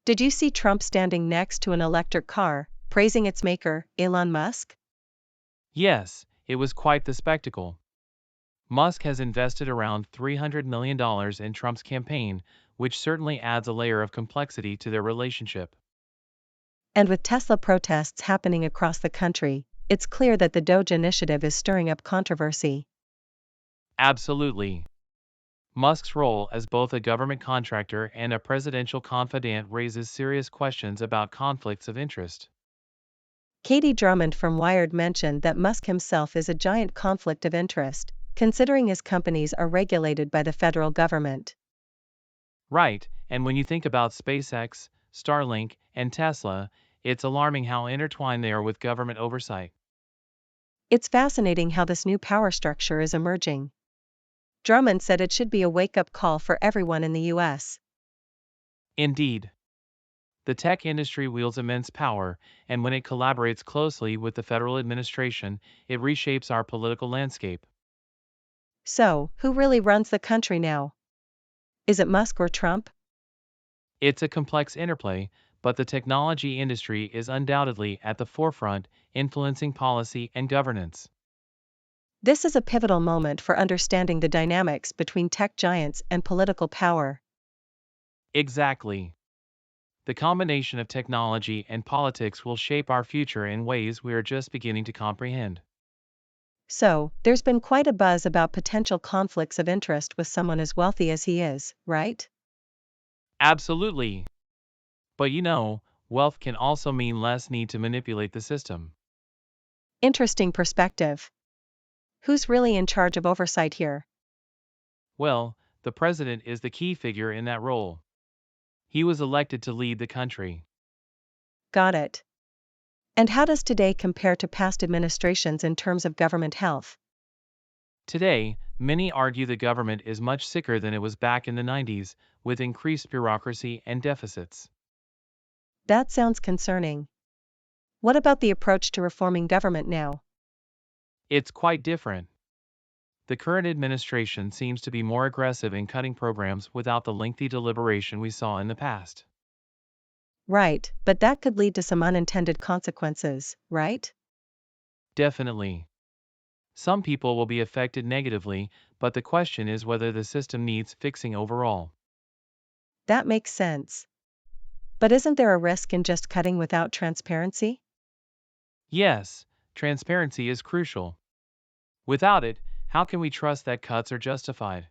Did you see Trump standing next to an electric car, praising its maker, Elon Musk? Yes, it was quite the spectacle. Musk has invested around $300 million in Trump's campaign, which certainly adds a layer of complexity to their relationship. And with Tesla protests happening across the country, it's clear that the DOGE initiative is stirring up controversy. Absolutely. Musk's role as both a government contractor and a presidential confidant raises serious questions about conflicts of interest. Katie Drummond from Wired mentioned that Musk himself is a giant conflict of interest, considering his companies are regulated by the federal government. Right, and when you think about SpaceX, Starlink, and Tesla, it's alarming how intertwined they are with government oversight. It's fascinating how this new power structure is emerging. Drummond said it should be a wake-up call for everyone in the U.S. Indeed. The tech industry wields immense power, and when it collaborates closely with the federal administration, it reshapes our political landscape. So, who really runs the country now? Is it Musk or Trump? It's a complex interplay, but the technology industry is undoubtedly at the forefront, influencing policy and governance. This is a pivotal moment for understanding the dynamics between tech giants and political power. Exactly. The combination of technology and politics will shape our future in ways we are just beginning to comprehend. So, there's been quite a buzz about potential conflicts of interest with someone as wealthy as he is, right? Absolutely. But wealth can also mean less need to manipulate the system. Interesting perspective. Who's really in charge of oversight here? Well, the president is the key figure in that role. He was elected to lead the country. Got it. And how does today compare to past administrations in terms of government health? Today, many argue the government is much sicker than it was back in the 90s, with increased bureaucracy and deficits. That sounds concerning. What about the approach to reforming government now? It's quite different. The current administration seems to be more aggressive in cutting programs without the lengthy deliberation we saw in the past. Right, but that could lead to some unintended consequences, right? Definitely. Some people will be affected negatively, but the question is whether the system needs fixing overall. That makes sense. But isn't there a risk in just cutting without transparency? Yes, transparency is crucial. Without it, how can we trust that cuts are justified?